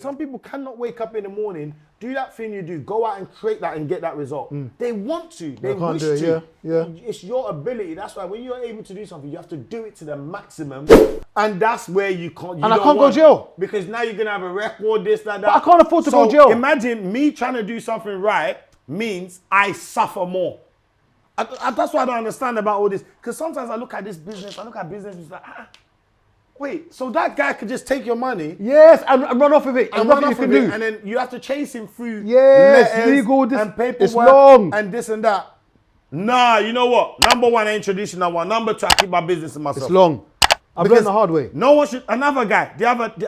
Some people cannot wake up in the morning, do that thing you do, go out and create that and get that result. They want to, they wish to. Yeah. It's your ability. That's why when you're able to do something, you have to do it to the maximum. And that's where you can't. I can't go jail. Because now you're going to have a record, this, that. But I can't afford to go jail. Imagine me trying to do something right means I suffer more. That's what I don't understand about all this. Because sometimes I look at this business, it's like, wait, so that guy could just take your money? Yes, and run off of it. And run off of it, and then you have to chase him through legal and paperwork it's long. and this and that. Nah, you know what? Number one, I introduce you. Number two, I keep my business to myself. It's long. I've learned the hard way. No one should. Another guy.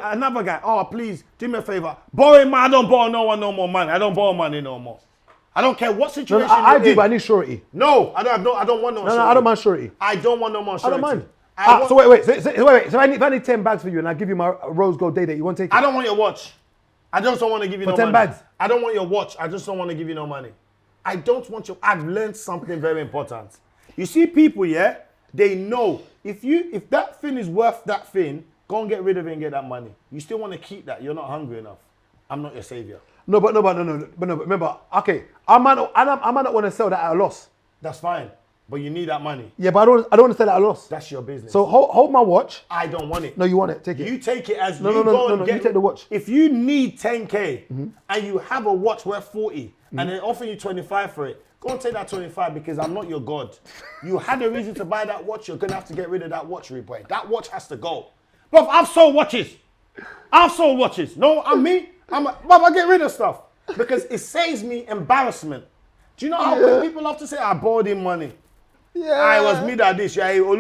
Another guy. Oh, please do me a favor. Borrow money. I don't borrow no one no more money. I don't borrow money no more. I don't care what situation. No, I do, but I need surety. No, I don't want no. No, I don't mind surety. I don't want no more surety. I don't mind. So wait. So if I need 10 bags for you and I give you my rose gold day date, you won't take it? I don't want your watch. I just don't want to give you no money. For 10 bags? I don't want your watch. I just don't want to give you no money. I don't want your. I've learned something very important. You see people, yeah, they know if that thing is worth that thing, go and get rid of it and get that money. You still want to keep that. You're not hungry enough. I'm not your savior. No. Remember, okay, I might not want to sell that at a loss. That's fine, but you need that money. Yeah, but I don't want to sell that at a loss. That's your business. So hold my watch. I don't want it. No, you want it. Take it. You take it as no. You take the watch. If you need 10K and you have a watch worth 40 and they offer you 25 for it, go and take that 25 because I'm not your God. You had a reason to buy that watch. You're gonna have to get rid of that watch, boy. That watch has to go. Bro, I've sold watches. No, I'm me. I get rid of stuff because it saves me embarrassment. Do you know how people love to say I borrowed him money? Yeah. I was me that this. I don't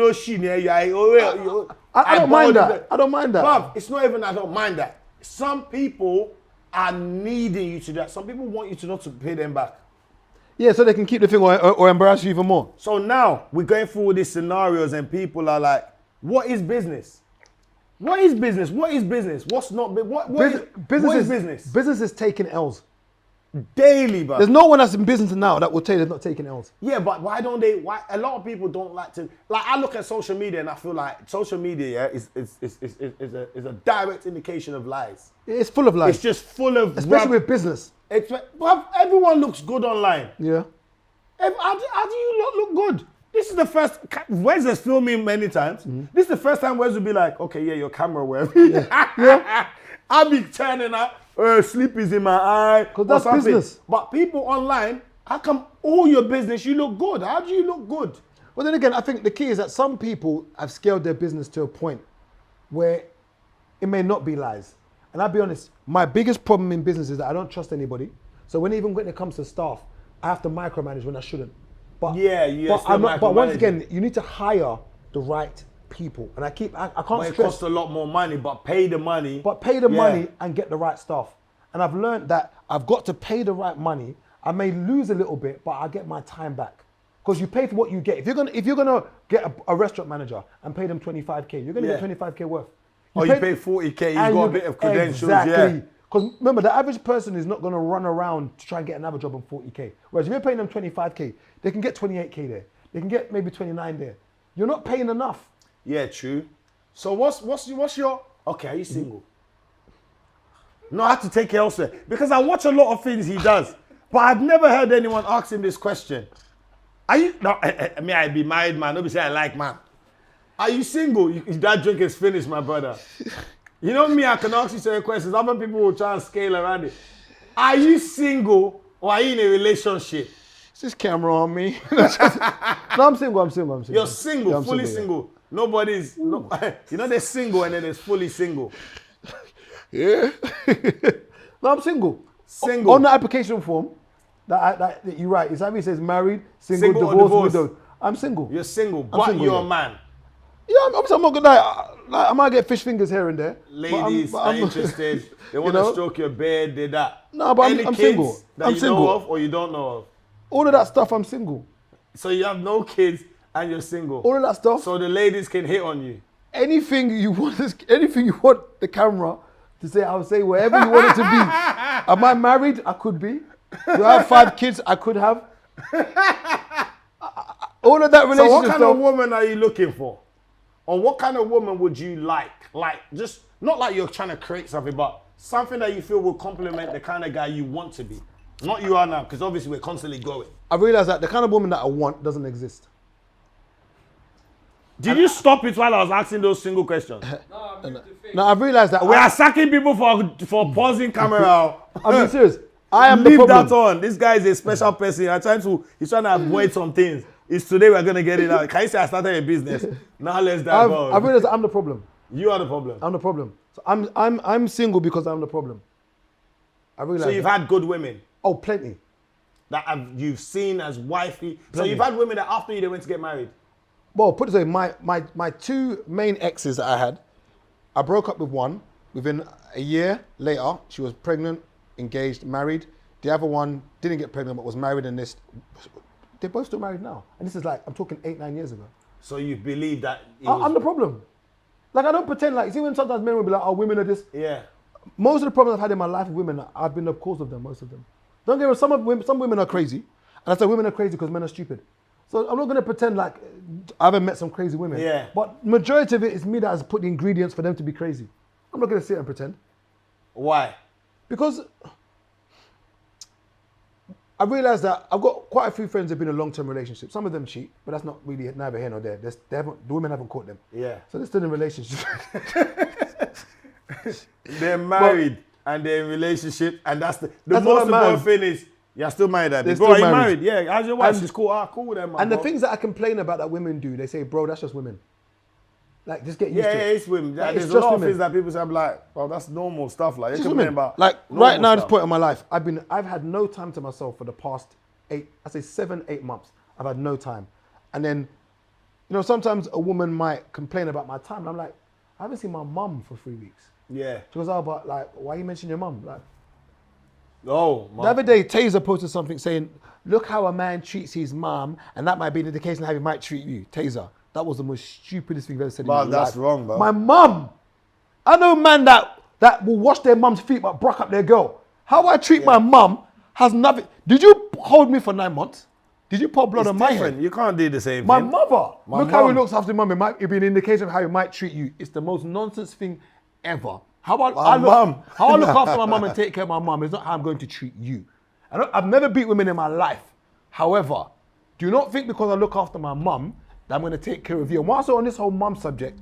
mind that. I don't mind that. Bruv, it's not even I don't mind that. Some people are needing you to do that. Some people want you to not to pay them back. Yeah, so they can keep the thing or embarrass you even more. So now we're going through all these scenarios and people are like, what is business? What is business? What's not what is business? Business is taking L's. Daily, bro. There's no one that's in business now that will tell you they're not taking L's. Yeah, but why a lot of people don't like to, like I look at social media and I feel like social media is a direct indication of lies. It's full of lies. It's just full of, especially with business. Everyone looks good online. Yeah. How do you look good? This is the first, Wes has filmed me many times. This is the first time Wes will be like, okay, yeah, your camera will. Yeah. I'll be turning up, sleep is in my eye. Because that's business. But people online, how come all your business, you look good? How do you look good? Well, then again, I think the key is that some people have scaled their business to a point where it may not be lies. And I'll be honest, my biggest problem in business is that I don't trust anybody. So when it comes to staff, I have to micromanage when I shouldn't. But once again, you need to hire the right people. And I can't but it costs a lot more money, but pay the money. But pay the money and get the right staff. And I've learned that I've got to pay the right money. I may lose a little bit, but I get my time back. Because you pay for what you get. If you're gonna get a restaurant manager and pay them 25K, you're gonna get 25K worth. You pay 40K, you've got a bit of credentials. Exactly. Because remember, the average person is not going to run around to try and get another job on 40K. Whereas if you're paying them 25K, they can get 28K there. They can get maybe 29 there. You're not paying enough. Yeah, true. So what's your, okay, are you single? No, I have to take it elsewhere. Because I watch a lot of things he does. But I've never heard anyone ask him this question. Are you, no, I be married, man. Nobody say I like, man. Are you single? That drink is finished, my brother. You know me, I can ask you certain questions. Other people will try and scale around it. Are you single or are you in a relationship? Is this camera on me? No, I'm single. You're single, yeah, fully single. Nobody's, you know there's single and then there's fully single. Yeah. No, I'm single. Single. On the application form that you write, it says married, single, divorced, widowed. I'm single. You're single, but you're a man. Yeah, I'm not gonna lie. I might get fish fingers here and there. Ladies are interested. They want to stroke your beard, did that. No, but I'm single. That you know of or you don't know of? All of that stuff, I'm single. So you have no kids and you're single. All of that stuff. So the ladies can hit on you. Anything you want the camera to say, I'll say wherever you want it to be. Am I married? I could be. Do I have 5 kids? I could have. All of that relationship. So what kind of woman are you looking for? Or what kind of woman would you like? Like, just, not like you're trying to create something, but Something that you feel will complement the kind of guy you want to be. Not you are now, because obviously we're constantly growing. I realized that the kind of woman that I want doesn't exist. Did you stop it while I was asking those single questions? No, I've realized that We are sacking people for pausing camera. I'm being serious. I am Leave the problem. that on. This guy is a special person. He's trying to avoid some things. It's today we're gonna get it out. Can you say I started a business? Now let's dive on. I've realized that I'm the problem. You are the problem. I'm the problem. So I'm single because I'm the problem. I realized. So you've had good women Oh, plenty. that you've seen as wifey. So Plenty. you've had women that after you they went to get married. Well, put it this way, my two main exes that I had, I broke up with one. Within a year later, she was pregnant, engaged, married. The other one didn't get pregnant but was married, and they're both still married now. And this is like, I'm talking 8-9 years ago. So you believe that I'm the problem. Like, I don't pretend like, see when sometimes men will be like, oh, women are this. Yeah. Most of the problems I've had in my life with women, I've been the cause of them, most of them. Don't get me wrong, some women are crazy. And I say women are crazy because men are stupid. So I'm not going to pretend like I haven't met some crazy women. Yeah. But majority of it is me that has put the ingredients for them to be crazy. I'm not going to sit and pretend. Why? Because I realized that I've got quite a few friends who've been in long-term relationships. Some of them cheat, but that's not really neither here nor there. The women haven't caught them. Yeah. So they're still in relationships. They're married and they're in relationship, and that's the That's most what I'm important mad. thing is you're still married at They're it. Bro, still are you married. married? Yeah. How's your wife? And- She's cool. Cool with them, man. And the bro. things that I complain about that women do, they say, bro, that's just women. Like, just get used Yeah, to it. it's women. Like, There's it's a just lot of women. things that people say, I'm like, well, that's normal stuff. Like, It's you're just complaining women. about Like, normal right now, at this stuff. point in my life, I've had no time to myself for the past 7-8 months. I've had no time. And then, sometimes a woman might complain about my time. And I'm like, I haven't seen my mum for 3 weeks. Yeah. She goes, oh, but like, why you mention your mum? Like, Oh, man. the other day, Taser posted something saying, look how a man treats his mum, and that might be an indication of how he might treat you. Taser. That was the most stupidest thing you've ever said in But your life. that's wrong, bro. My mum. I know man that will wash their mum's feet but bruck up their girl. How I treat my mum has nothing. Did you hold me for 9 months? Did you pour blood on my different. head? You can't do the same My thing. mother. My Look how he mum. looks after mum. It'll be an indication of how he might treat you. It's the most nonsense thing ever. How My I mum. look after my mum and take care of my mum is not how I'm going to treat you. I've never beat women in my life. However, do not think because I look after my mum that I'm going to take care of you. And whilst we're on this whole mum subject,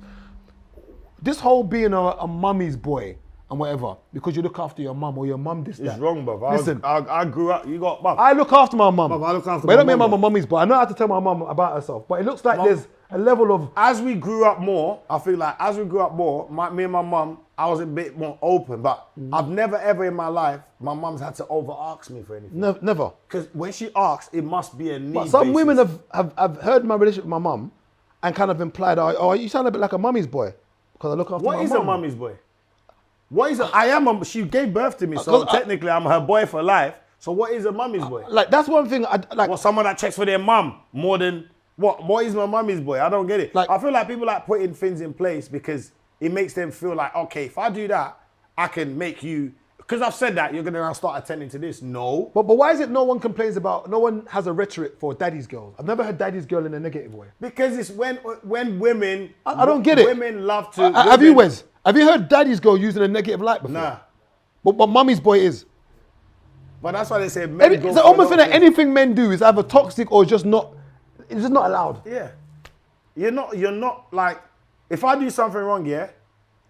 this whole being a mummy's boy and whatever, because you look after your mum or your mum this, It's that. wrong, bro. Listen, I grew up. You got mum. I look after my mum. Bruv, I look after but my it don't mean mum, I'm a mummy's boy. I know how to tell my mum about herself. But it looks like there's a level of... As we grew up more, I feel like as we grew up more, me and my mum, I was a bit more open. But I've never ever in my life, my mum's had to over ask me for anything. Never. Because when she asks, it must be a need. But some basis. women have heard my relationship with my mum and kind of implied, oh, you sound a bit like a mummy's boy because I look after my mum. What is a mummy's boy? What is a? She gave birth to me, so technically I'm her boy for life. So what is a mummy's boy? Like, that's one thing, Well, someone that checks for their mum more than what? What is my mummy's boy? I don't get it. Like- I feel like people like putting things in place because it makes them feel like, okay, if I do that, I can make you. Because I've said that, you're gonna now start attending to this. No. But why is it no one complains about, no one has a rhetoric for daddy's girl? I've never heard daddy's girl in a negative way. Because it's when women. I don't get it. Women love to. Have you, Wes? Have you heard daddy's girl using a negative light before? Nah. But mummy's boy is. But that's why they say men go It's for almost a like lot of things. anything men do is either toxic or just not, it's just not allowed. Yeah. You're not like, if I do something wrong, yeah,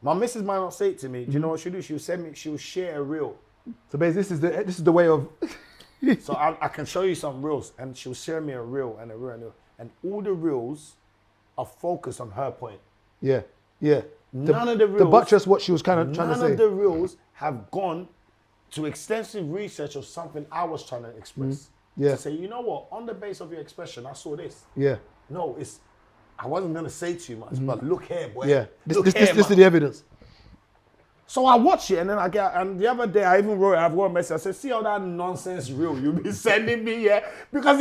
my missus might not say it to me. Do you know what she'll do? She'll share a reel. So basically, this is the way of... So I can show you some reels, and she'll share me a reel and a reel and a reel. And all the reels are focused on her point. Yeah. None of the reels... To buttress what she was kind of trying to say. None of the reels have gone to extensive research of something I was trying to express. Yeah. To say, you know what, on the base of your expression, I saw this. Yeah. No, I wasn't going to say too much, but look here, boy. Yeah. Look This here, is man. the evidence. So I watch it, and then and the other day I even wrote a message. I said, see all that nonsense reel you be sending me, yeah? Because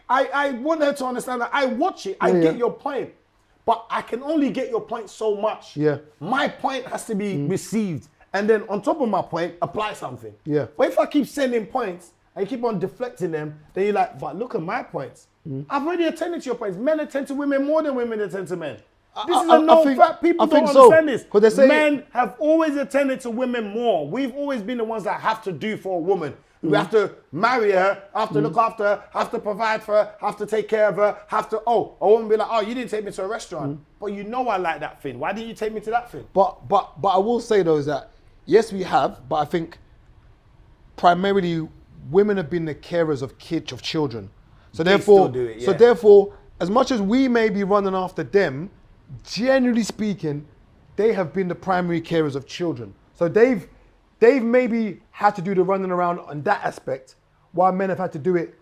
I want her to understand that I watch it, I get your point. But I can only get your point so much. Yeah. My point has to be received. And then on top of my point, apply something. Yeah. But if I keep sending points and you keep on deflecting them, then you're like, but look at my points. I've already attended to your points. Men attend to women more than women attend to men. This is a known fact. People don't understand this. They say men have always attended to women more. We've always been the ones that have to do for a woman. We have to marry her, have to look after her, have to provide for her, have to take care of her, have to, a woman be like, oh, you didn't take me to a restaurant. But you know I like that thing. Why didn't you take me to that thing? But I will say though is that, yes, we have, but I think primarily women have been the carers of children. So therefore, still do it, yeah. So therefore, as much as we may be running after them, generally speaking, they have been the primary carers of children. So they've maybe had to do the running around on that aspect, while men have had to do it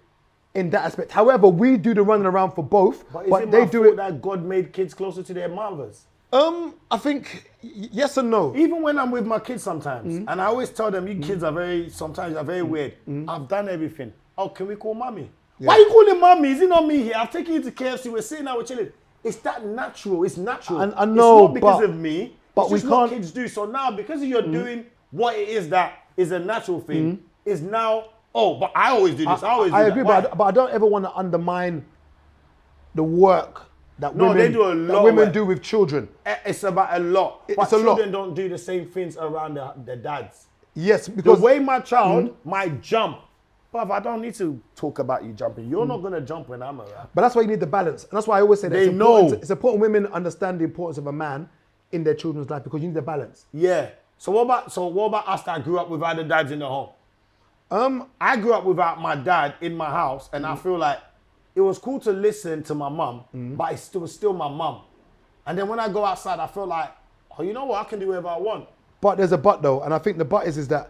in that aspect. However, we do the running around for both, but they do it. That God made kids closer to their mothers. I think yes and no. Even when I'm with my kids sometimes, and I always tell them, you kids are sometimes very weird. I've done everything. Oh, can we call mommy? Yeah. Why are you calling mommy? Is it not me here? I've taken you to KFC. We're sitting down, we're chilling. It's that natural. It's natural. I know, it's not because of me. But it's we just can't. What kids do. So now, because you're doing what it is that is a natural thing, is now. Oh, but I always do this. I agree, but I don't ever want to undermine the work that women do with children. It's about a lot. But children don't do the same things around their dads. Yes, because the way my child might jump. But I don't need to talk about you jumping. You're not going to jump when I'm around. But that's why you need the balance. And that's why I always say that it's important women understand the importance of a man in their children's life, because you need the balance. Yeah. So what about us that grew up without the dads in the home? I grew up without my dad in my house, and I feel like it was cool to listen to my mum, but it was still my mum. And then when I go outside, I feel like, oh, you know what? I can do whatever I want. But there's a but though, and I think the but is that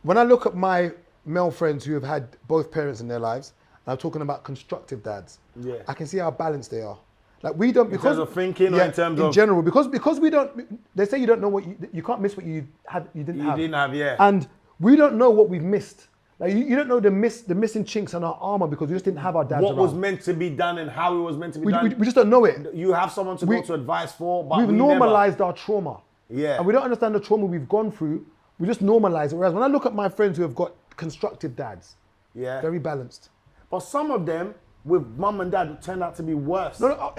when I look at my male friends who have had both parents in their lives, and I'm talking about constructive dads, I can see how balanced they are. Like we don't, because in terms of thinking, or in terms of general, because we don't. They say you don't know what you can't miss what you didn't have. Yeah. And we don't know what we've missed. Like you don't know the missing chinks in our armor because we just didn't have our dads around. What was meant to be done and how it was meant to be done. We just don't know it. You have someone to go to advice for, but we've normalized our trauma. Yeah. And we don't understand the trauma we've gone through. We just normalize it. Whereas when I look at my friends who have got constructive dads, very balanced. But some of them with mum and dad turned out to be worse. No,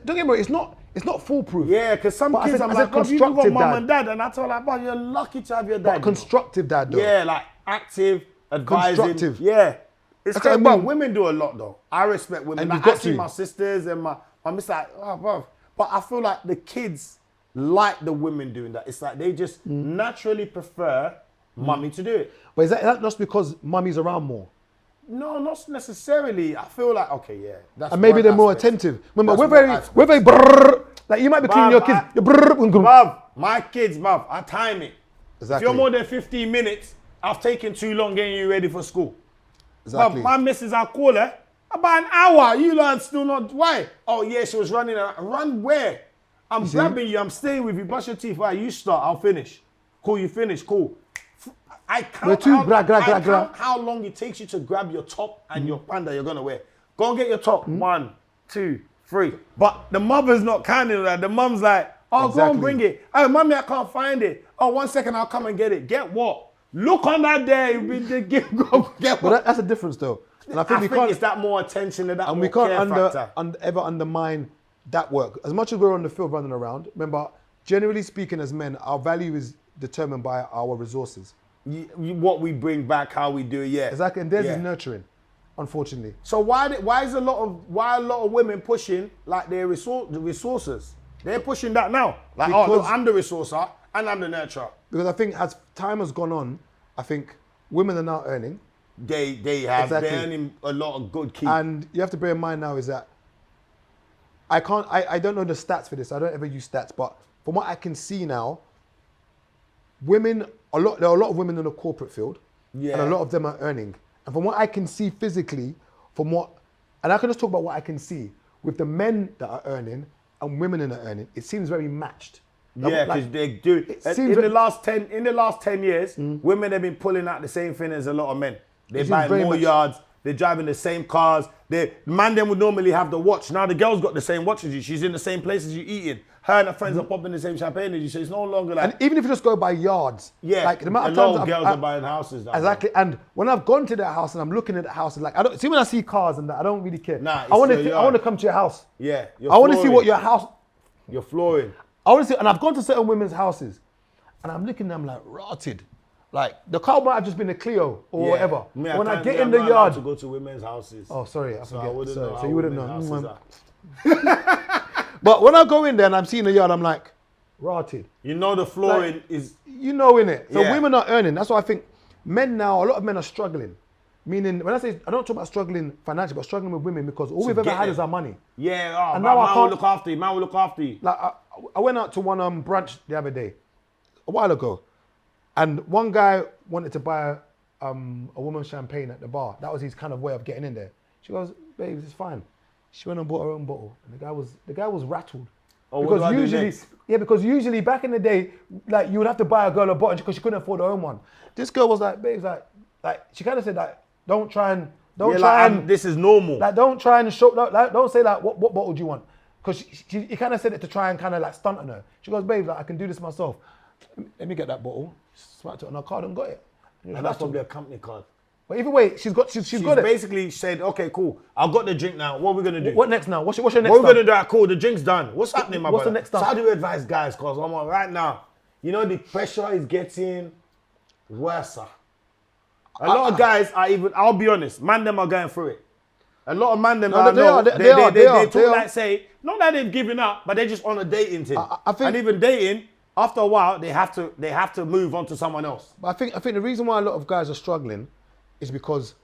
don't get me wrong. It's not foolproof. Yeah, because some kids, I'm like, you got mum and dad, and I tell like, but you're lucky to have your dad. But constructive dad, though. Yeah, like active, advising. Constructive. Yeah. It's Okay, but women do a lot though. I respect women. And Like, I see my sisters and my miss like, oh, bro. But I feel like the kids like the women doing that. It's like they just naturally prefer mummy to do it. But is that just because mummy's around more? No, not necessarily. I feel like, okay, yeah. That's and maybe they're more attentive. Remember, we're very brrr, like you might be cleaning your kids. My kids, I time it. Exactly. If you're more than 15 minutes, I've taken too long getting you ready for school. Exactly. My missus, I'll call her about an hour. You learn still not. Why? Oh, yeah, she was running around. Run where? I'm grabbing you. I'm staying with you. Brush your teeth. Right, you start. I'll finish. Cool, you finish. Cool. I count how long it takes you to grab your top and your pant that you're going to wear. Go and get your top. 1, 2, 3. But the mother's not counting that. The mum's like, oh, go and bring it. Oh, mommy, I can't find it. Oh, 1 second, I'll come and get it. Get what? Look on that day. Get what? But that's a difference, though. And I think it's that more attention and that and more care factor. ever undermine that work. As much as we're on the field running around, remember, generally speaking as men, our value is determined by our resources. What we bring back, how we do it, yeah. Exactly, and theirs is nurturing, unfortunately. So why is a lot of women pushing like their resources? They're pushing that now. Like, look, I'm the resourcer and I'm the nurturer. Because I think as time has gone on, I think women are now earning. They have. Exactly. They're earning a lot of good keep. And you have to bear in mind now is that I don't know the stats for this. I don't ever use stats, but from what I can see now, there are a lot of women in the corporate field, and a lot of them are earning. And from what I can see physically, and I can just talk about what I can see with the men that are earning and women that are earning, it seems very matched. Yeah, because they do. In the last 10 years, women have been pulling out the same thing as a lot of men. They're buying more yards. They're driving the same cars. The man then would normally have the watch. Now the girl's got the same watch as you. She's in the same place as you eating. Her and her friends are popping the same champagne as you. So it's no longer like. And even if you just go by yards. Yeah. Like the amount of times girls are buying houses now. Exactly. And when I've gone to their house and I'm looking at the house, like when I see cars and that, I don't really care. Nah, I want to come to your house. Yeah. I want to see what your house. Your flooring. Honestly, and I've gone to certain women's houses, and I'm looking at them like rotted. Like the car might have just been a Clio or whatever. Me, When I get I'm in the not allowed yard, to go to women's houses. oh sorry, I So I forget. wouldn't Sorry. know So how you wouldn't women's know. houses are. But when I go in there and I'm seeing the yard, I'm like, rotted. You know the flooring is. You know, innit? So Yeah. women are earning. That's why I think men now, a lot of men are struggling. Meaning, when I say, I don't talk about struggling financially, but struggling with women because all we've ever get had them. is our money. Yeah, And man now I will can't- look after you. Man will look after you. Like, I went out to one brunch the other day, a while ago, and one guy wanted to buy a woman champagne at the bar. That was his kind of way of getting in there. She goes, babes, it's fine. She went and bought her own bottle, and the guy was rattled. Oh, what do I do usually, next? because usually back in the day, like you would have to buy a girl a bottle because she couldn't afford her own one. This girl was like, babes, like she kind of said like, don't try and this is normal. like don't try and show like don't say like what bottle do you want, because he kind of said it to try and kind of like stunt on her. She goes, babes, like I can do this myself. Let me get that bottle. Smacked it on her card and got it. And that's probably a company card. But either way, she's got it. Basically said, okay, cool. I've got the drink now. What are we gonna do? What next now? What's your next? What are we step? gonna do? Right, cool. The drink's done. What's happening, my What's brother? the next So step? how do you advise guys? Cause I'm on right now. You know the pressure is getting worse. A lot of guys are even. I'll be honest. Man, them are going through it. A lot of man, them No, they are. they talk like say not that they've given up, but they're just on a dating thing. I think- and even dating, after a while, they have to move on to someone else. But I think the reason why a lot of guys are struggling is because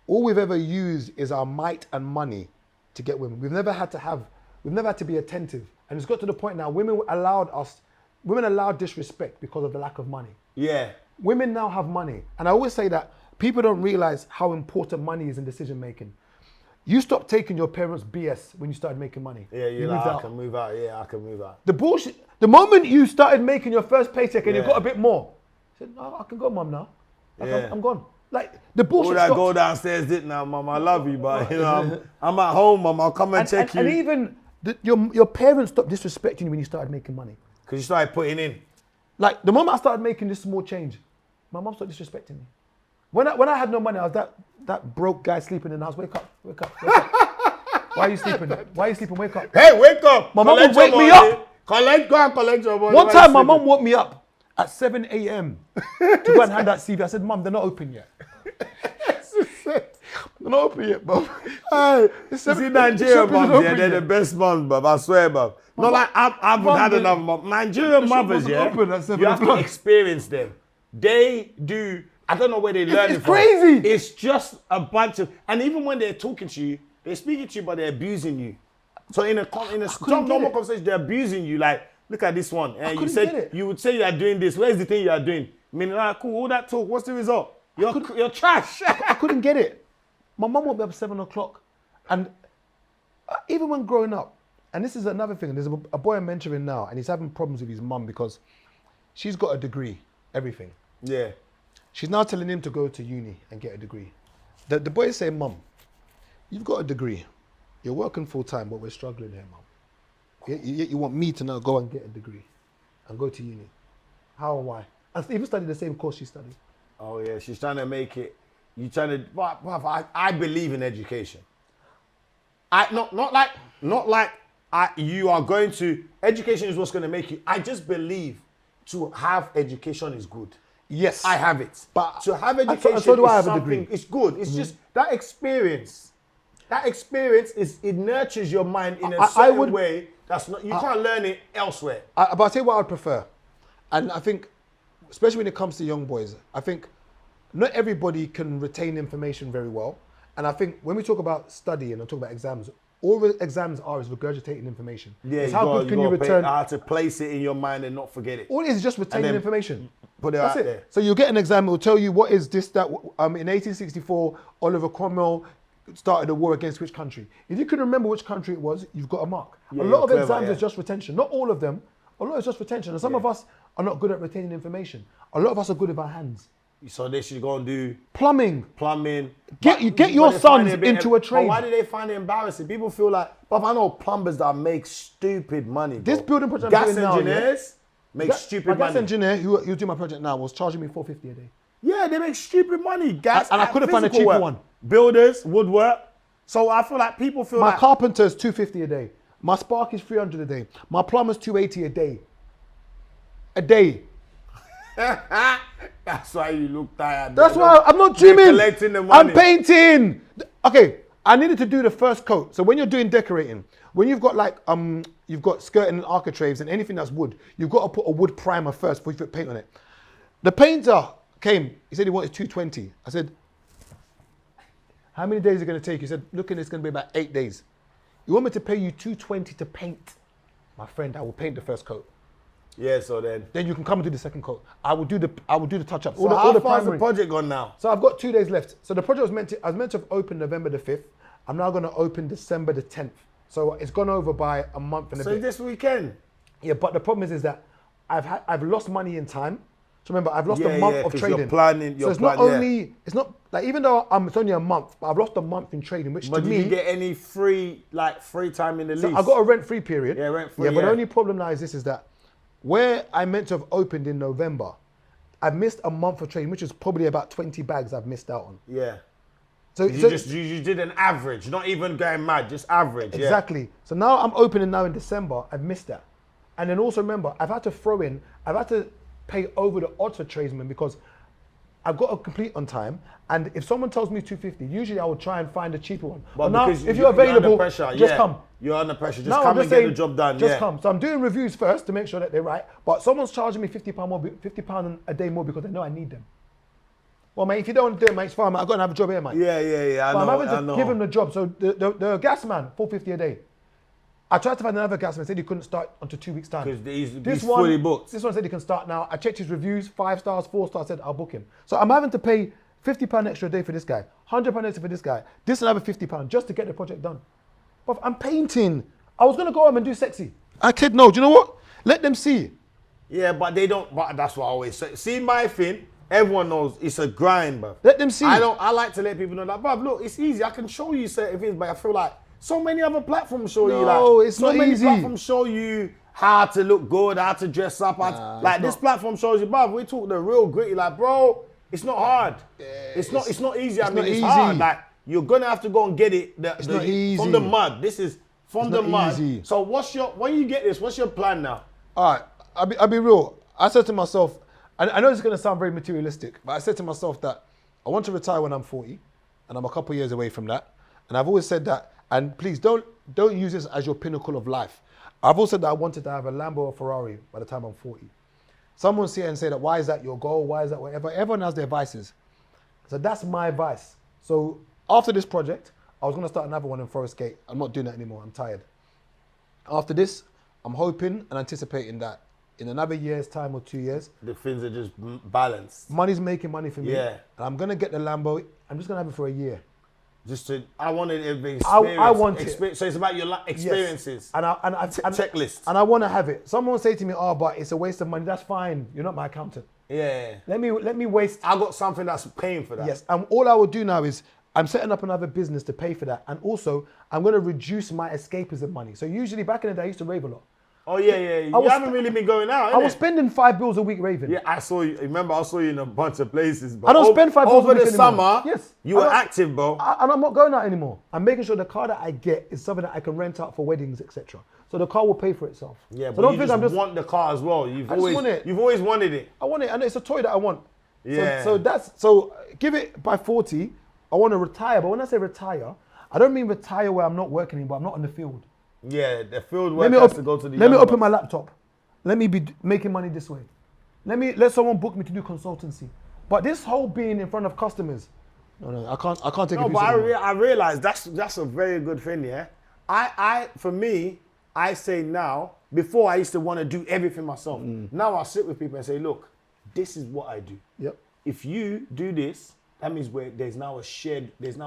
all we've ever used is our might and money to get women. We've never had to be attentive. And it's got to the point now, women allowed disrespect because of the lack of money. Yeah. Women now have money. And I always say that people don't realize how important money is in decision making. You stopped taking your parents' BS when you started making money. Yeah, you like, moved I out. can move out. Yeah, I can move out. The bullshit, the moment you started making your first paycheck and you Yeah. got a bit more, I said, no, I can go, mum, now. Yeah. I'm gone. Like, the All bullshit that stopped. go downstairs did now, mum. I love you, but you know, I'm at home, mum. I'll come and check you. And even your parents stopped disrespecting you when you started making money. Because you started putting in. Like, the moment I started making this small change, my mum stopped disrespecting me. When I had no money, I was that broke guy sleeping in the house. Wake up. Why are you sleeping? Wake up. Hey, wake up. My mum would Collect wake your me money. up. Go and collect your money. One Why time, you my sleeping? mum woke me up at 7 a.m. to go and hand that CV. I said, Mum, they're not open yet. They're not open yet, bro. Hey, you see Nigerian mums, yeah, they're the best mums, bruv. I swear, bruv. Not like I haven't had enough mum. Nigerian mothers, wasn't yeah, open at 7 you have to o'clock. experience them. They do, I don't know where they learn it's it from. crazy. It's just a bunch of, and even when they're talking to you, they're speaking to you, but they're abusing you. So in a normal conversation, they're abusing you. Like, look at this one. And you couldn't said get it. you would say you are doing this. Where's the thing you are doing? I mean, like, cool, all that talk. What's the result? You're trash. I couldn't get it. My mum woke me up at 7 o'clock. And even when growing up, and this is another thing, there's a boy I'm mentoring now, and he's having problems with his mum because she's got a degree, everything. Yeah. She's now telling him to go to uni and get a degree. The boy is saying, Mum, you've got a degree. You're working full time, but we're struggling here, Mum. You want me to now go and get a degree and go to uni. How and why? I even studied the same course she studied. Oh yeah, she's trying to make it. You trying to. But I believe in education. You are going to. Education is what's going to make you. I just believe to have education is good. Yes. I have it. But to have and education so do I is have a something. degree. It's good. It's just that experience. That experience it nurtures your mind in a certain way. That's not. You can't learn it elsewhere. But I'll tell you what I'd prefer. And I think, especially when it comes to young boys, I think not everybody can retain information very well. And I think when we talk about study and I talk about exams, all the exams are is regurgitating information. Yeah, it's how good can you return. How to place it in your mind and not forget it. All it is just retaining then information. Put it That's out it. there. So you'll get an exam, it will tell you what is this, that, in 1864, Oliver Cromwell started a war against which country. If you can remember which country it was, you've got a mark. Yeah, a lot of you're exams clever, is just retention. Not all of them. A lot is just retention. And some of us are not good at retaining information. A lot of us are good with our hands. So they should go and do Plumbing. Get But your they sons find it a bit into a trade. But why do they find it embarrassing? People feel like, but I know plumbers that make stupid money. This bro. building project I'm gas doing now, engineers make stupid my money. gas engineer who do my project now was charging me $450 a day. Yeah, they make stupid money. Gas And I couldn't find a physical cheaper work. one. Builders, woodwork. So I feel like people feel My like carpenter's $250 a day. My spark is 300 a day. My plumber's 280 a day. A day. That's why you look tired. That's why I'm not dreaming. Collecting the money. I'm painting. Okay, I needed to do the first coat. So when you're doing decorating, when you've got like you've got skirting and architraves and anything that's wood, you've got to put a wood primer first before you put paint on it. The painter came. He said he wanted 220. I said, how many days is it going to take? He said, look, it's going to be about 8 days. You want me to pay you 220 to paint? My friend, I will paint the first coat. Yeah, so then you can come and do the second coat. I will do the touch up. So how far is the project gone now? So I've got 2 days left. So the project I was meant to have opened November the 5th. I'm now going to open December the 10th. So it's gone over by a month and a bit. So this weekend? Yeah, but the problem is that I've lost money in time. So remember, I've lost a month of trading. You're planning. So it's not only, it's not like, even though it's only a month, but I've lost a month in trading, which but to me. Did you get any free time in the lease? So I got a rent-free period. Yeah, rent-free. Yeah, but the only problem now is that where I meant to have opened in November, I've missed a month of trading, which is probably about 20 bags I've missed out on. Yeah. So you did an average, not even going mad, just average. Exactly. Yeah. So now I'm opening now in December. I've missed that, and then also remember I've had to pay over the odds for tradesmen because I've got to complete on time. And if someone tells me 250, usually I will try and find a cheaper one. But now, if you're available, just come. You're under pressure. Just now come and get the job done. Just come. So I'm doing reviews first to make sure that they're right. But someone's charging me £50 a day more because they know I need them. Well, mate, if you don't want to do it, mate, it's fine. Mate. I've got to have a job here, mate. Yeah. I'm having to give him the job. So the gas man, £450 a day. I tried to find another gas man, said he couldn't start until 2 weeks' time. Because he's fully booked. This one said he can start now. I checked his reviews, 5 stars, 4 stars, said I'll book him. So I'm having to pay £50 extra a day for this guy, £100 extra for this guy, this another £50 just to get the project done. But I'm painting. I was going to go home and do sexy. I said, no, do you know what? Let them see. Yeah, but they don't, but that's what I always say. See my thing, everyone knows it's a grind, bro. Let them see. I like to let people know that, bruv, look, it's easy. I can show you certain things, but I feel like so many other platforms show you like. No, it's so not many easy. platforms show you how to look good, how to dress up. Like this platform shows you, bruv, we talk the real gritty, like, bro, it's not hard. Yeah, it's not easy. I mean, it's hard. Like, you're gonna have to go and get it it's not easy. From the mud. This is from the mud. Easy. So when you get this, what's your plan now? All right, I'll be real. I said to myself, I know it's going to sound very materialistic, but I said to myself that I want to retire when I'm 40, and I'm a couple of years away from that. And I've always said that, and please don't use this as your pinnacle of life. I've also said that I wanted to have a Lambo or Ferrari by the time I'm 40. Someone sit and say that, why is that your goal? Why is that whatever? Everyone has their vices. So that's my vice. So after this project, I was going to start another one in Forest Gate. I'm not doing that anymore. I'm tired. After this, I'm hoping and anticipating that in another year's time or 2 years, the things are just balanced. Money's making money for me. Yeah. And I'm going to get the Lambo. I'm just going to have it for a year. I wanted everything. I want it. So it's about your experiences. Yes. And checklist. And I want to have it. Someone will say to me, oh, but it's a waste of money. That's fine. You're not my accountant. Yeah. Let me waste. I got something that's paying for that. Yes. And all I will do now is I'm setting up another business to pay for that. And also, I'm going to reduce my escapism money. So usually back in the day, I used to rave a lot. Oh, yeah. You haven't really been going out, I was spending £5 a week raving. Yeah, I saw you. Remember, I saw you in a bunch of places. But I don't spend £5 a week over the anymore. summer, yes, you were active, bro. And I'm not going out anymore. I'm making sure the car that I get is something that I can rent out for weddings, etc. So the car will pay for itself. Yeah, so but don't you think just I'm just want the car as well. You've want it. always wanted it. I want it, and it's a toy that I want. Yeah. So give it by 40. I want to retire, but when I say retire, I don't mean retire where I'm not working anymore. I'm not on the field. Yeah, the field work has to go to the. Let me open my laptop. Let me be making money this way. Let someone book me to do consultancy. But this whole being in front of customers, no, I can't take it. No, but I realize that's a very good thing, yeah. For me, I say now, before I used to want to do everything myself. Now I sit with people and say, look, this is what I do. Yep. If you do this, that means there's now a shared yes,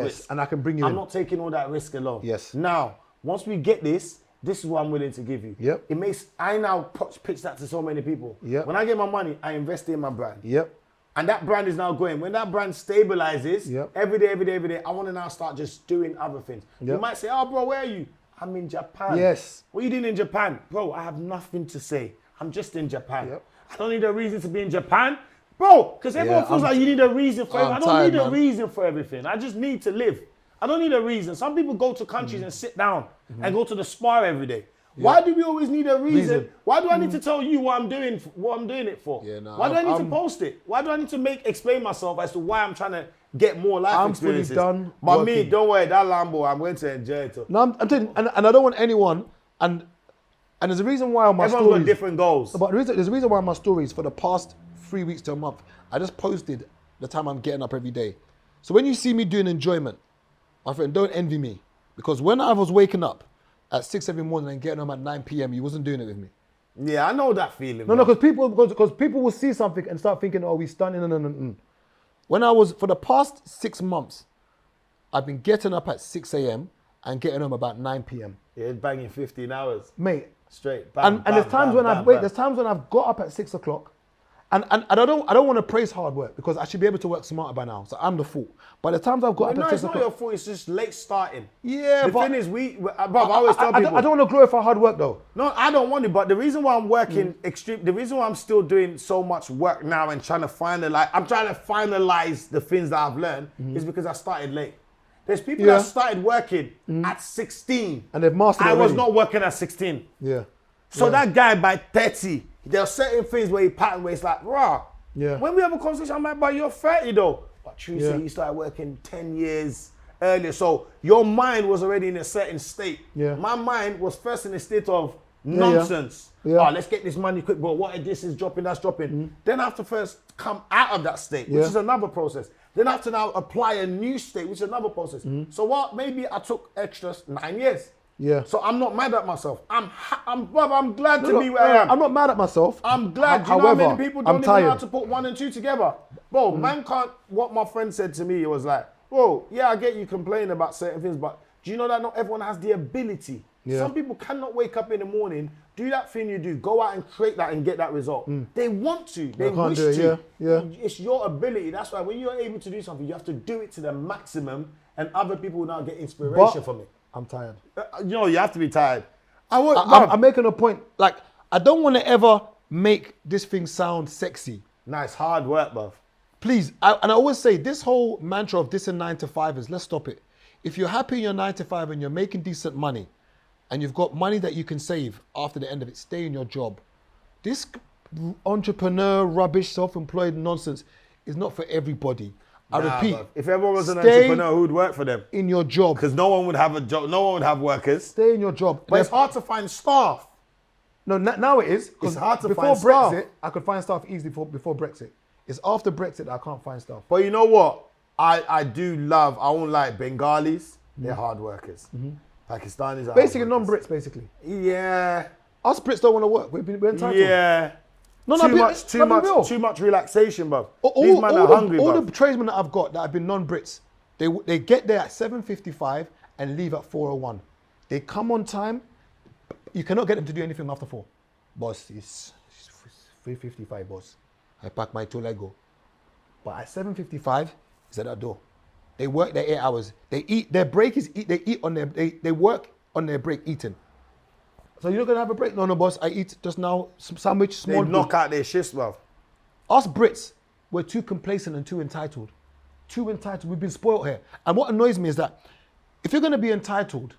risk. and I can bring you I'm in. not taking all that risk alone. Yes. Now, once we get this is what I'm willing to give you. Yep. I now pitch that to so many people. Yep. When I get my money, I invest in my brand. Yep. And that brand is now going. When that brand stabilizes, yep, every day, I want to now start just doing other things. Yep. You might say, oh, bro, where are you? I'm in Japan. Yes. What are you doing in Japan? Bro, I have nothing to say. I'm just in Japan. Yep. I don't need a reason to be in Japan. Bro, because everyone feels like you need a reason for everything. I don't need a reason for everything. I just need to live. I don't need a reason. Some people go to countries and sit down and go to the spa every day. Why do we always need a reason? Why do I need to tell you what I'm doing it for? Yeah, no, why do I need to post it? Why do I need to explain myself as to why I'm trying to get more life experiences? Fully done. But working. me, don't worry, that Lambo, I'm going to enjoy it. No, I'm telling you, and I don't want anyone, and there's a reason why on my Everyone's got stories, different goals. but there's a reason why on my stories for the past 3 weeks to a month, I just posted the time I'm getting up every day. So when you see me doing enjoyment, my friend, don't envy me. Because when I was waking up at 6 every morning and getting home at 9 p.m., you wasn't doing it with me. Yeah, I know that feeling. No, because people will see something and start thinking, oh, we stunning. No. When I was, for the past 6 months, I've been getting up at 6 a.m. and getting home about 9 p.m. Yeah, it's banging 15 hours. Mate. Straight. Bam, And there's times when there's times when I've got up at 6 o'clock, and I don't want to praise hard work because I should be able to work smarter by now. So I'm the fool. But the times I've got up at 6 it's not o'clock. your fault. It's just late starting. Yeah, the but thing is, I always tell people. I don't want to glorify hard work though. No, I don't want it. But the reason why I'm working the reason why I'm still doing so much work now and trying to finalize the things that I've learned is because I started late. There's people that started working at 16. And they've mastered it I was already. not working at 16. Yeah. So that guy by 30, there are certain things where he pattern where it's like, rah. Yeah. When we have a conversation, I'm like, but you're 30 though. But true, say you started working 10 years earlier. So your mind was already in a certain state. Yeah. My mind was first in a state of nonsense. Yeah. Oh, let's get this money quick, but what if this is dropping, that's dropping. Then I have to first come out of that state, which is another process. Then I have to now apply a new state, which is another process. So what? Maybe I took extra 9 years. Yeah. So I'm not mad at myself. I'm glad to be where I am. I'm not mad at myself. I'm glad. Do you know how many people don't even know how to put 1 and 2 together? Bro, man can't. What my friend said to me, it was like, bro, yeah, I get you complaining about certain things, but do you know that not everyone has the ability? Yeah. Some people cannot wake up in the morning, do that thing you do, go out and create that and get that result. They want to. They wish to. Yeah. It's your ability. That's why when you're able to do something, you have to do it to the maximum, and other people will now get inspiration from it. I'm tired. You have to be tired. I'm making a point. Like, I don't want to ever make this thing sound sexy. Nice hard work, bruv. Please, and I always say, this whole mantra of this and 9 to 5 let's stop it. If you're happy in your 9 to 5 and you're making decent money, and you've got money that you can save after the end of it, stay in your job. This entrepreneur, rubbish, self-employed nonsense is not for everybody. I repeat. Bruv. If everyone was an entrepreneur, who would work for them? In your job. Because no one would have a job. No one would have workers. Stay in your job. But it's hard to find staff. No, now it is. It's hard to before find Brexit, staff. I could find staff easily before Brexit. It's after Brexit that I can't find staff. But you know what? I do love, I won't like Bengalis. They're hard workers. Pakistanis are Basically hard workers. non-Brits, basically. Yeah. Us Brits don't want to work. We're entitled. Yeah. Too much relaxation, bruv. These men are hungry, all bruv. the tradesmen that I've got that have been non-Brits, they get there at 7:55 and leave at 4:01. They come on time. You cannot get them to do anything after 4. Boss, it's 3:55, boss. I pack my tool, I go. But at 7:55, it's at that door. They work their 8 hours. They eat. Their break is eat. They eat on their. They work on their break eating. So you're not gonna have a break? No, boss. I eat just now. Some sandwich, small. They knock out their shifts, bruv. Us Brits, we're too complacent and too entitled. Too entitled. We've been spoiled here. And what annoys me is that if you're gonna be entitled,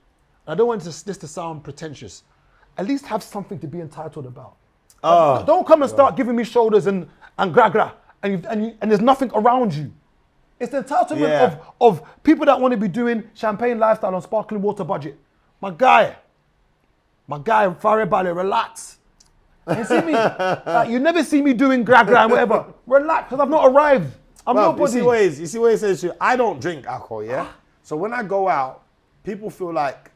I don't want this to sound pretentious. At least have something to be entitled about. Don't come and start giving me shoulders and gra and there's nothing around you. It's the entitlement of people that want to be doing champagne lifestyle on sparkling water budget. My guy, Fareh Bale, relax. You see me? Like, you never see me doing gra and whatever. Relax, because I've not arrived. I'm nobody. You see what he says to you? I don't drink alcohol, yeah? So when I go out, people feel like,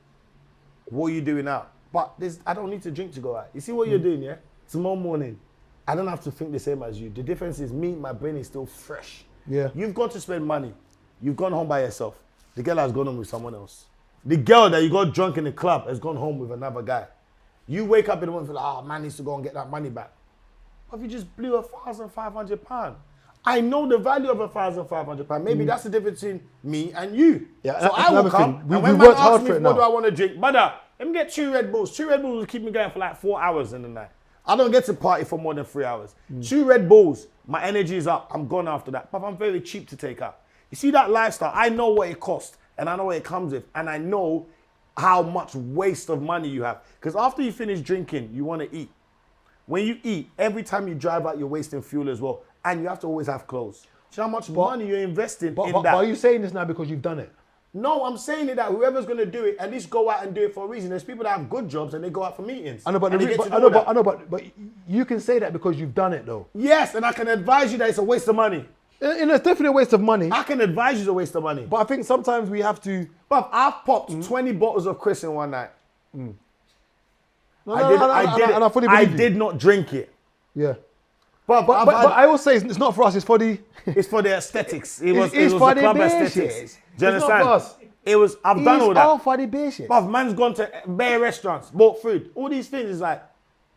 what are you doing out? But I don't need to drink to go out. You see what you're doing, yeah? Tomorrow morning, I don't have to think the same as you. The difference is my brain is still fresh. Yeah. You've gone to spend money. You've gone home by yourself. The girl has gone home with someone else. The girl that you got drunk in the club has gone home with another guy. You wake up in the morning and feel like, man needs to go and get that money back. But if you just blew £1,500, I know the value of £1,500. Maybe that's the difference between me and you. Yeah, so I will come. We and when worked man hard asks for me, it what now. do I want to drink? Brother, let me get 2 Red Bulls. 2 Red Bulls will keep me going for like 4 hours in the night. I don't get to party for more than 3 hours. 2 Red Bulls, my energy is up. I'm gone after that. But I'm very cheap to take out. You see that lifestyle? I know what it costs. and I know what it comes with, and I know how much waste of money you have. Because after you finish drinking, you want to eat. When you eat, every time you drive out, you're wasting fuel as well, and you have to always have clothes. Do you know how much money you're investing in that? But are you saying this now because you've done it? No, I'm saying it that whoever's going to do it, at least go out and do it for a reason. There's people that have good jobs and they go out for meetings. I know, but you can say that because you've done it though. Yes, and I can advise you that it's a waste of money. It's definitely a waste of money. I can advise you it's a waste of money. But I think sometimes we have to. But I've popped 20 bottles of Chris in one night. I did not drink it. Yeah. But I will say it's not for us. It's for the. It's for the aesthetics. It was for the the club business. aesthetics. Do you It's understand? not for us. It was. I've done all that. All for the business. But man's gone to bare restaurants, bought food. All these things is like,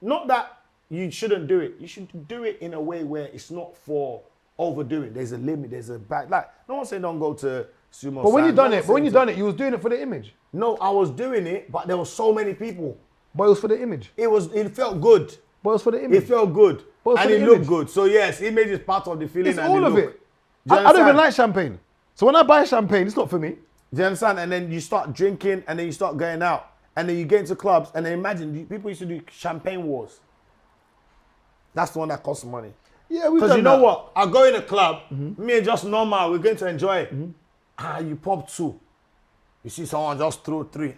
not that you shouldn't do it. You should do it in a way where it's not for overdoing. There's a limit. There's a back. Like no one saying don't go to sumo. But when you done it, you was doing it for the image. No, I was doing it, but there were so many people. But it was for the image. It felt good. But it was for the image. It felt good. But And for it the looked image. good. So yes, image is part of the feeling It's and all the of look. it. Do you I don't even understand? like champagne. So when I buy champagne, it's not for me. Do you understand? And then you start drinking and then you start going out. And then you get into clubs and then imagine, people used to do champagne wars. That's the one that costs money. Yeah, we've Because done you know that. what? I go in a club, me and just normal, we're going to enjoy it. You pop 2. You see someone just throw 3.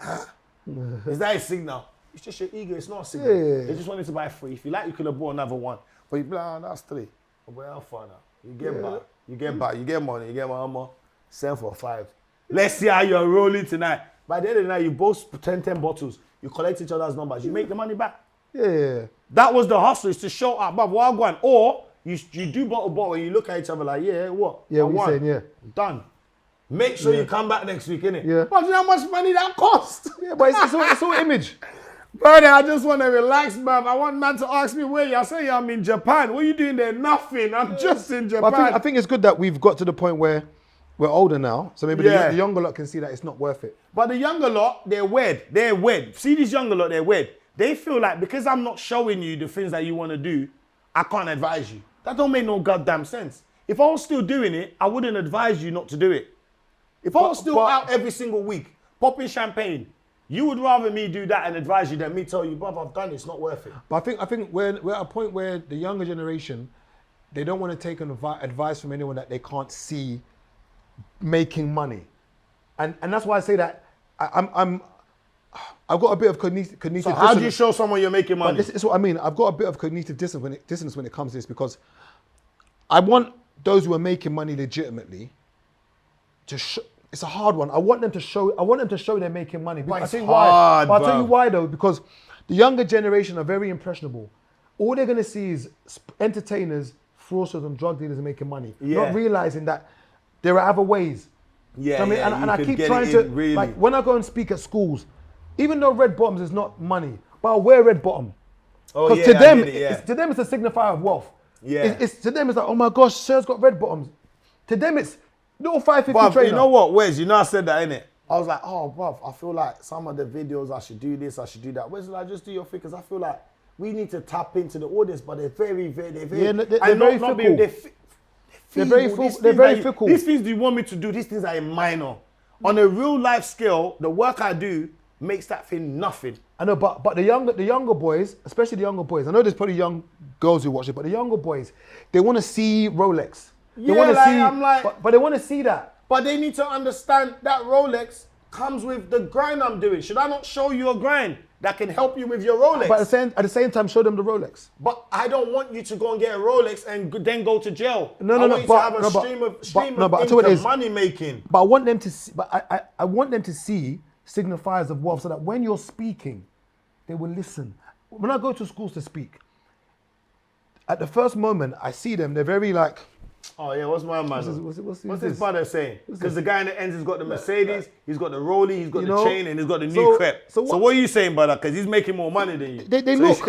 Is that a signal? It's just your ego, it's not a signal. Yeah. They just wanted to buy 3. If you like, you could have bought another one. But you be like, that's 3. But how far now? You get back, you get money, you get more. 7 for 5. Let's see how you're rolling tonight. By the end of the night, you both 10 bottles. You collect each other's numbers. You make the money back. Yeah. That was the hustle, is to show up. But what I'm going, or you do bottle and you look at each other like, yeah, what? Yeah, I we won. saying, yeah. Done. Make sure you come back next week, innit? Yeah. But you know how much money that costs? Yeah, but it's all image. Brother, I just want to relax, man. I want man to ask me where you are. I say, I'm in Japan. What are you doing there? Nothing. I'm just in Japan. But I think it's good that we've got to the point where we're older now. So maybe the younger lot can see that it's not worth it. But the younger lot, they're wed. They're wed. See these younger lot, they're wed. They feel like because I'm not showing you the things that you want to do, I can't advise you. That don't make no goddamn sense. If I was still doing it, I wouldn't advise you not to do it. If I was still out every single week, popping champagne, you would rather me do that and advise you than me tell you, brother, I've done it, it's not worth it. But I think we're at a point where the younger generation, they don't want to take advice from anyone that they can't see making money. And that's why I say that I've got a bit of cognitive So dissonance. how do you show someone you're making money? But this is what I mean. I've got a bit of cognitive dissonance when it comes to this, because I want those who are making money legitimately to show. It's a hard one. I want them to show they're making money. But I it's think hard, why. But I'll tell bruv. you why though, because the younger generation are very impressionable. All they're gonna see is entertainers, fraudsters, and drug dealers making money, not realizing that there are other ways. Yeah, I mean, yeah, and I keep trying to really. like when I go and speak at schools, even though red bottoms is not money, but I'll wear red bottom. Oh, Because yeah, to them, I get it, yeah. to them it's a signifier of wealth. Yeah. It's to them it's like, oh my gosh, sir's got red bottoms. To them it's little 550 But trainer. you know what, Wes, you know I said that, innit? I was like, oh, bruv, I feel like some of the videos, I should do this, I should do that. Wes, like, just do your thing, because I feel like we need to tap into the audience, but they're very, Yeah, they're very fickle. They're very feeble. they're very fickle. These things do you want me to do, these things are minor. On a real life scale, the work I do makes that thing nothing. I know, but the younger boys, especially the younger boys, I know there's probably young girls who watch it, but the younger boys, they want to see Rolex. They want to like, see, I'm like- but they want to see that. But they need to understand that Rolex comes with the grind I'm doing. Should I not show you a grind that can help you with your Rolex? But at the same time, show them the Rolex. But I don't want you to go and get a Rolex and then go to jail. No, I want you to have a but- stream of but I tell you what it income, is. money making. But I want them to see, I want them to see signifiers of wealth so that when you're speaking, they will listen. When I go to schools to speak, at the first moment I see them, they're very like, Oh yeah, what's my man? what's this this? brother saying? Because the guy in the ends has got the Mercedes, he's got the Rollie, he's got You the know, chain, and he's got the new so- crepe. so So what are you saying, brother? Because he's making more money than you. They So look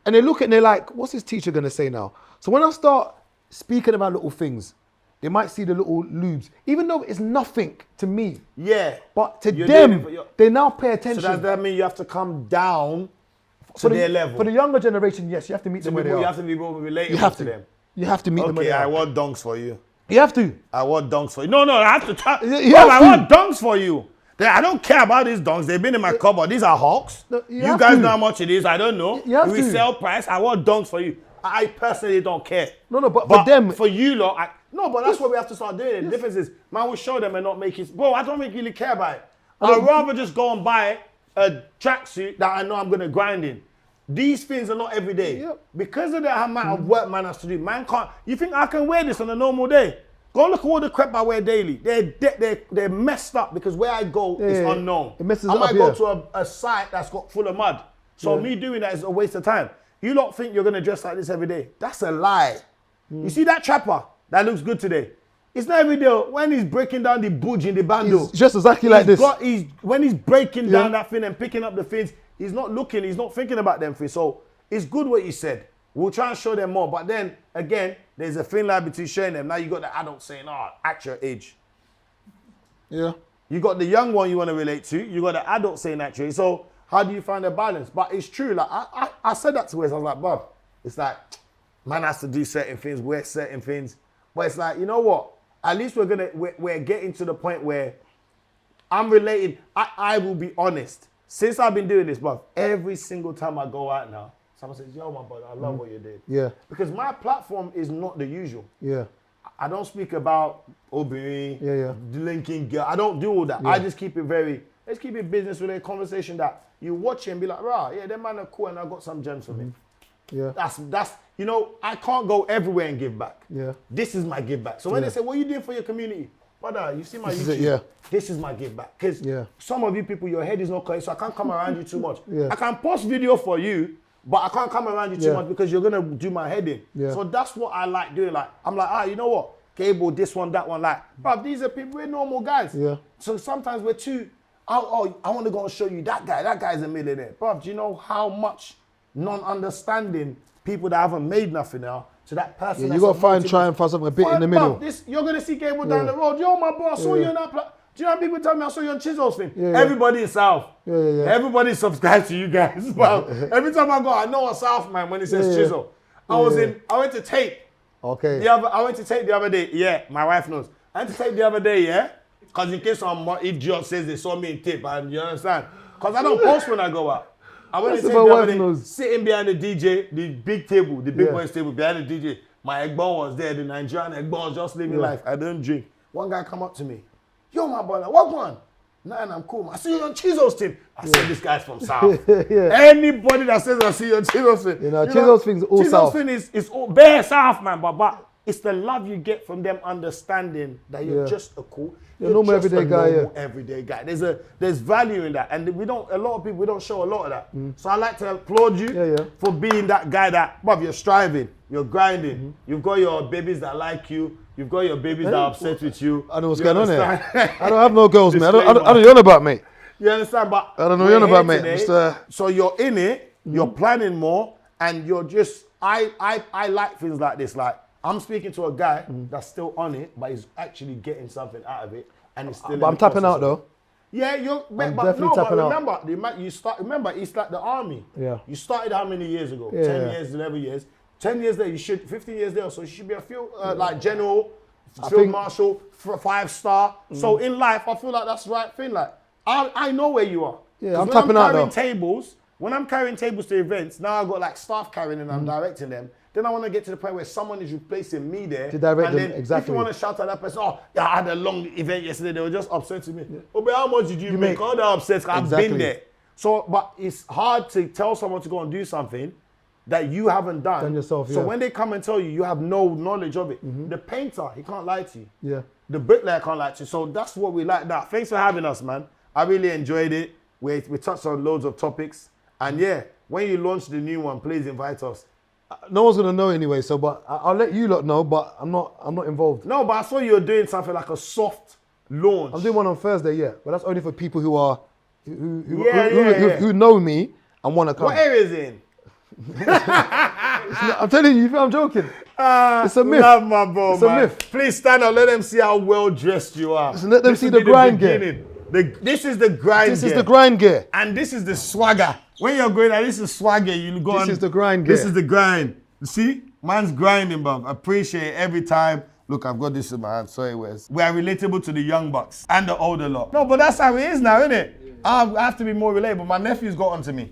and they look and they're like, what's this teacher gonna say now? So when I start speaking about little things, they might see the little lubes, even though it's nothing to me. Yeah. But to You're doing it them, for your- they now pay So attention. does that mean you have to come down to their level? For the younger generation, yes, you have to meet them where they you are. have to be more relatable You have to to. them. You have to meet them where Okay, they I are. want donks for you. You have to. I want donks for you. No, I have to. You have I to. want donks for you. I don't care about these donks. They've been in my cupboard. These are hawks. No, you have guys to. know how much it is. I don't know. You have We to. sell price. I want donks for you. I personally don't care. No, but for them, for you lot, no, but that's what we have to start doing. The difference is, man, will show them and not make it. Bro, I don't really care about it. I'd rather just go and buy a tracksuit that I know I'm gonna grind in. These things are not every day. Yep. Because of the amount of work man has to do, man can't. You think I can wear this on a normal day? Go look at all the crap I wear daily. They're messed up because where I go is unknown. It messes I up, might go to a site that's got full of mud. So me doing that is a waste of time. You lot think you're gonna dress like this every day. That's a lie. You see that trapper that looks good today? It's not every day. When he's breaking down the budge in the bando. It's just exactly like this. When he's breaking down that thing and picking up the things, he's not looking, he's not thinking about them things. So it's good what you said. We'll try and show them more. But then, again, there's a thin line between showing them. Now you got the adults saying, at your age. Yeah. You got the young one you want to relate to. You got the adult saying at your age. So how do you find a balance? But it's true. Like I said that to Wes. I was like, Bob, it's like, man has to do certain things, wear certain things. But it's like, you know what? At least we're getting to the point where I'm related. I will be honest. Since I've been doing this, bruv, every single time I go out now, someone says, yo, my brother, I love what you did. Yeah. Because my platform is not the usual. Yeah. I don't speak about Obiri, Yeah. linking girl. I don't do all that. Yeah. I just keep it let's keep it business related conversation that you watch it and be like, them man are cool and I got some gems for me. Yeah. That's you know, I can't go everywhere and give back. Yeah. This is my give back. So when they say, what are you doing for your community? Brother, you see my YouTube? This is my give back. Because some of you people, your head is not correct, so I can't come around you too much. I can post video for you, but I can't come around you too much because you're going to do my head in. So that's what I like doing. Like, I'm like, you know what? Cable, this one, that one. Like, bruv, these are people, we're normal guys. So sometimes we're too, I want to go and show you that guy. That guy's a millionaire. Bruv, do you know how much non-understanding people that haven't made nothing now to that person? You got to try and find something a bit in the middle. You're going to see Cable down the road. Yo, my bro, I saw you on that do you know how people tell me I saw you on Chisel's thing? Everybody is South. Everybody subscribes to you guys. Well, every time I go, I know a South man when it says Chisel. I went to tape. Okay. I went to tape the other day. Yeah, my wife knows. I went to tape the other day, yeah? Because in case some idiot says they saw me in tape, and you understand? Because I don't post when I go out. I went to tape the other day, sitting behind the DJ, the big table, the big boys table behind the DJ. My Egbon was there, the Nigerian Egbon was just living life. I don't drink. One guy come up to me. Yo, my brother, what one? Nah, I'm cool. I see you on Chisel's team. I said, this guy's from South. Anybody that says I see you on Chisel's team. You know, Chisel's thing's all South. Chisel's thing is all bare South, man. But it's the love you get from them understanding that you're just a cool, you're normal everyday guy. Everyday guy. There's value in that, and a lot of people, we don't show a lot of that. So I like to applaud you for being that guy that, bruv, you're striving, you're grinding. You've got your babies that like you. You've got your babies that are upset with you. I know what's going on here. I don't have no girls, man. I don't know about, mate. You understand? But I don't know about, mate. So you're in it, you're planning more, and you're just, I like things like this. Like, I'm speaking to a guy that's still on it, but he's actually getting something out of it. And it's still but I'm tapping out, though. Yeah, remember, it's like the army. Yeah. You started how many years ago? 10 years, 11 years. 10 years there, 15 years there, so you should be a field, like general, field marshal, 5-star. So in life, I feel like that's the right thing. Like, I know where you are. Yeah, I'm tapping out though. When I'm carrying tables to events, now I've got like staff carrying and I'm directing them. Then I want to get to the point where someone is replacing me there. To direct and them, then exactly. If you want to shout at that person, I had a long event yesterday, they were just upset with me. Yeah. Oh, but how much did you make? All the upsets, I've been there. So, but it's hard to tell someone to go and do something that you haven't done yourself, So when they come and tell you, you have no knowledge of it. The painter, he can't lie to you. Yeah. The bricklayer can't lie to you. So that's what we like that. Thanks for having us, man. I really enjoyed it. We touched on loads of topics. And when you launch the new one, please invite us. No one's gonna know anyway, but I'll let you lot know, but I'm not involved. No, but I saw you were doing something like a soft launch. I'm doing one on Thursday, but that's only for people who are who know me and want to come. What area is it in? I'm telling you, I'm joking. It's a myth. Love my bro, it's man. a myth. Please stand up. Let them see how well dressed you are. So let them see the grind gear. This is the grind gear. This is the grind gear. And this is the swagger. When you're going out, this is swagger. You go This is the grind gear. This is the grind. You see? Man's grinding, bro. Appreciate it every time. Look, I've got this in my hand. Sorry, Wes. We are relatable to the young bucks and the older lot. No, but that's how it is now, isn't it? I have to be more relatable. My nephew's got onto me.